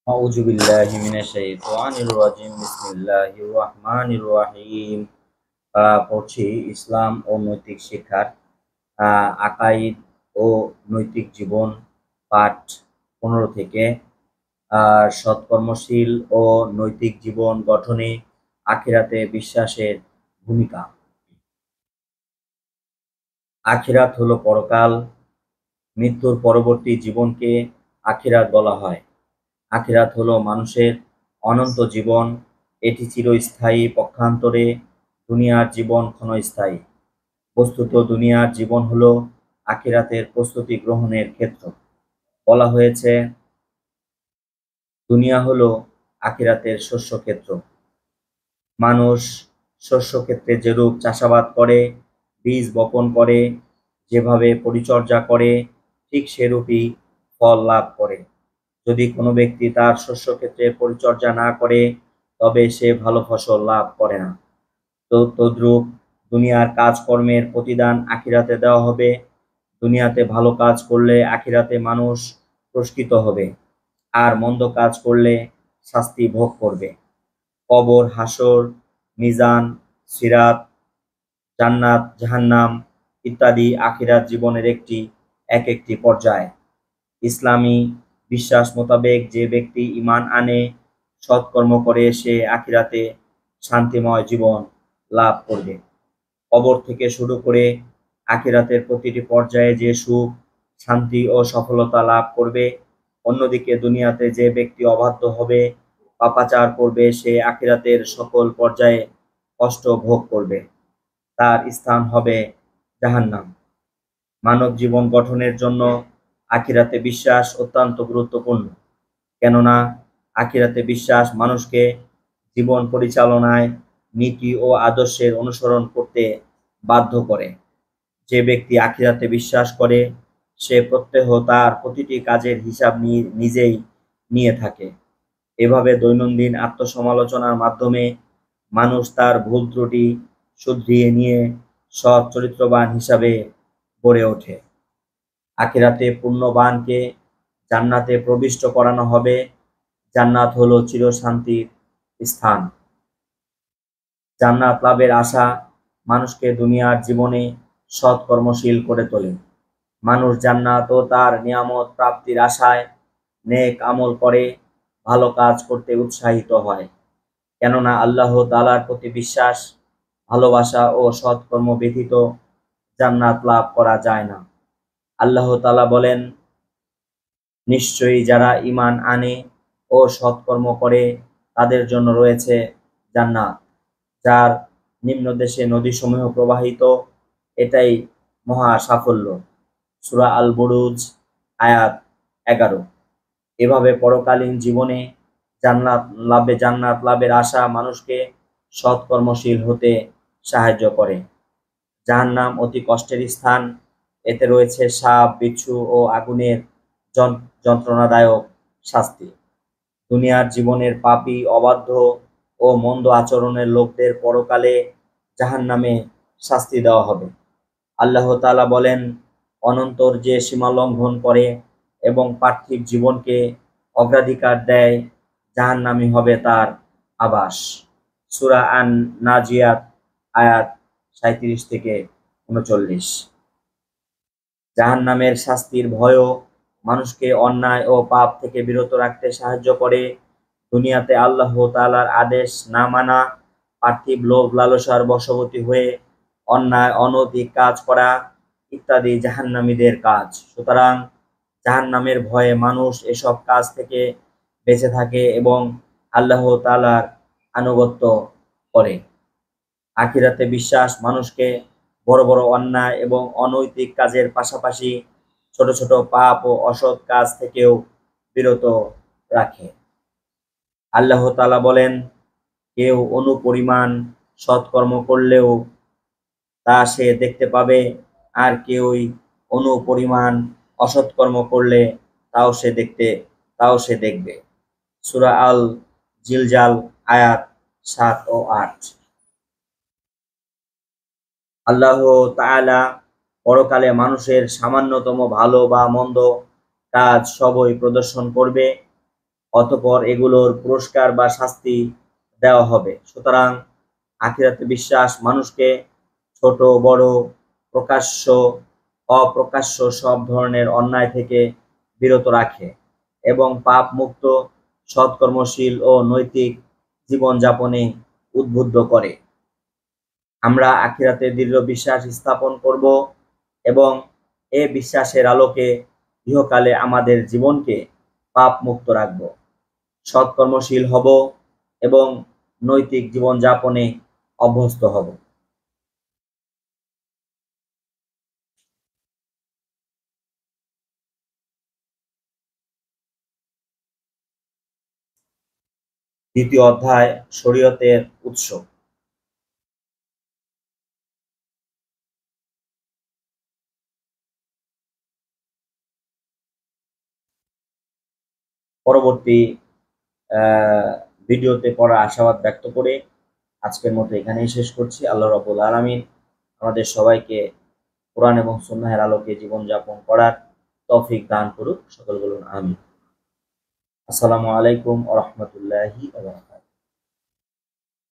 أعوذ بالله من الشيطان الرجيم بسم الله الرحمن الرحيم পড়ছি ইসলাম ও নৈতিক শিক্ষার আকাইদ ও নৈতিক জীবন পাঠ 15 থেকে সৎকর্মশীল ও নৈতিক জীবন গঠনে আখিরাতে বিশ্বাসের ভূমিকা। আখিরাত হলো পরকাল। মৃত্যুর পরবর্তী জীবনকে আখিরাত বলা হয়। আখিরাত হলো মানুষের অনন্ত জীবন। এটি চিরস্থায়ী, পক্ষান্তরে দুনিয়ার জীবন ক্ষণস্থায়ী। বস্তুত দুনিয়ার জীবন হলো আখিরাতের প্রস্তুতি গ্রহণের ক্ষেত্র। বলা হয়েছে, দুনিয়া হলো আখিরাতের শস্যক্ষেত্র। মানুষ শস্যক্ষেত্রে যেরূপ চাষাবাদ করে, বীজ বপন করে, যেভাবে পরিচর্যা করে, ঠিক সেরূপই ফল লাভ করে। যদি কোনো ব্যক্তি তার শস্যক্ষেত্রে পরিচর্যা না করে, তবে সে ভালো ফসল লাভ করে না। তদ্রূপ দুনিয়ার কাজকর্মের প্রতিদান আখিরাতে দেওয়া হবে। দুনিয়াতে ভালো কাজ করলে আখিরাতে মানুষ পুরস্কৃত হবে, আর মন্দ কাজ করলে শাস্তি ভোগ করবে। কবর, হাসর, মিজান, সিরাত, জান্নাত, জাহান্নাম ইত্যাদি আখিরাত জীবনের এক একটি পর্যায়। ইসলামী বিশ্বাস মোতাবেক যে ব্যক্তি ঈমান আনে, সৎকর্ম করে, সে আখিরাতে শান্তিময় জীবন লাভ করবে। কবর থেকে শুরু করে আখিরাতের প্রতিটি পর্যায়ে যে সুখ, শান্তি ও সফলতা লাভ করবে। অন্যদিকে দুনিয়াতে যে ব্যক্তি অবাধ্য হবে, পাপাচার করবে, সে আখিরাতের সকল পর্যায়ে কষ্ট ভোগ করবে। তার স্থান হবে জাহান্নাম। মানব জীবন গঠনের জন্য আখিরাতে বিশ্বাস অত্যন্ত গুরুত্বপূর্ণ। কেননা আখিরাতে বিশ্বাস মানুষকে জীবন পরিচালনায় নীতি ও আদর্শের অনুসরণ করতে বাধ্য করে। যে ব্যক্তি আখিরাতে বিশ্বাস করে, সে প্রত্যহ তার প্রতিটি কাজের হিসাব নিজেই নিয়ে থাকে। এভাবে দৈনন্দিন আত্মসমালোচনার মাধ্যমে মানুষ তার ভুল ত্রুটি শুধরিয়ে নিয়ে সৎ চরিত্রবান হিসাবে গড়ে ওঠে। আখিরাতে পুণ্যবানকে জান্নাতে প্রবিষ্ট করানো হবে। জান্নাত হলো চিরশান্তির স্থান। জান্নাত লাভের আশা মানুষকে দুনিয়ার জীবনে সৎকর্মশীল করে তোলে। মানুষ জান্নাত ও তার নিয়ামত প্রাপ্তির আশায় নেক আমল করে, ভালো কাজ করতে উৎসাহিত হয়। কেননা আল্লাহ তাআলার প্রতি বিশ্বাস, ভালোবাসা ও সৎকর্ম ব্যতীত জান্নাত লাভ করা যায় না। আল্লাহ তাআলা বলেন, নিশ্চয়ই যারা ঈমান আনে ও সৎকর্ম করে, তাদের জন্য রয়েছে জান্নাত, যার নিম্নদেশে নদীসমূহ প্রবাহিত। এটাই মহা সাফল্য। সূরা আল বুরুজ, আয়াত 11। এভাবে পরকালীন জীবনে জান্নাত লাভের আশা মানুষকে সৎকর্মশীল হতে সাহায্য করে। জাহান্নাম অতি কষ্টের স্থান। এতে রয়েছে সাপ, বিচ্ছু ও আগুনের যন্ত্রণাদায়ক শাস্তি। দুনিয়ার জীবনের পাপী, অবাধ্য ও মন্দ আচরণের লোকদের পরকালে জাহান্নামে শাস্তি দেওয়া হবে। আল্লাহ তাআলা বলেন, অনন্তর যে সীমা লঙ্ঘন করে এবং পার্থিব জীবনকে অগ্রাধিকার দেয়, জাহান্নামই হবে তার আবাস। সূরা আন নাজিয়াত, আয়াত 37 থেকে 39। জাহান্নামের শাস্তির ভয়ও মানুষকে অন্যায় ও পাপ থেকে বিরত রাখতে সাহায্য করে। দুনিয়াতে আল্লাহ তাআলার আদেশ না মানা, পার্থিব লোভ লালসার বশবর্তী হয়ে অন্যায় অনৈতিক কাজ করা ইত্যাদি জাহান্নামীদের কাজ। সুতরাং জাহান্নামের ভয়ে মানুষ এসব কাজ থেকে বেঁচে থাকে এবং আল্লাহ তাআলার আনুগত্য করে। আখিরাতে বিশ্বাস মানুষকে বড় বড় অন্যায় এবং অনৈতিক কাজের পাশাপাশি ছোট ছোট পাপ ও অসৎ কাজ থেকেও বিরত রাখে। আল্লাহ তাআলা বলেন, কেউ অনুপরিমাণ সৎকর্ম করলেও তা সে দেখতে পাবে, আর কেউই অনুপরিমাণ অসৎকর্ম করলে তাও সে দেখবে। সূরা আল জিলজাল, আয়াত 7 ও 8। আল্লাহ তাআলা পরকালে মানুষের সামান্যতম ভালো বা মন্দ কাজ সবই প্রদর্শন করবে। অতঃপর এগুলোর পুরস্কার বা শাস্তি দেওয়া হবে। সুতরাং আখিরাতে বিশ্বাস মানুষকে ছোট বড়, প্রকাশ্য অপ্রকাশ্য সব ধরনের অন্যায় থেকে বিরত রাখে এবং পাপ মুক্ত, সৎকর্মশীল ও নৈতিক জীবনযাপনে উদ্বুদ্ধ করে। আমরা আখিরাতে দৃঢ় বিশ্বাস স্থাপন করব এবং এ বিশ্বাসের আলোকে ইহকালে আমাদের জীবনকে পাপ মুক্ত রাখব, সৎকর্মশীল হব এবং নৈতিক জীবনযাপনে অভ্যস্ত হব। দ্বিতীয় অধ্যায়, শরীয়তের উৎস। পরবর্তী ভিডিওতে পড়ার আশাবাদ ব্যক্ত করে আজকের মতো এখানেই শেষ করছি। আল্লাহ রাব্বুল আলামিন আমাদের সবাইকে কোরআন এবং সুন্নাহের আলোকে জীবনযাপন করার তৌফিক দান করুক। সকল বলুন আমিন। আসসালামু আলাইকুম ওয়া রাহমাতুল্লাহি ওয়া বারাকাতুহু।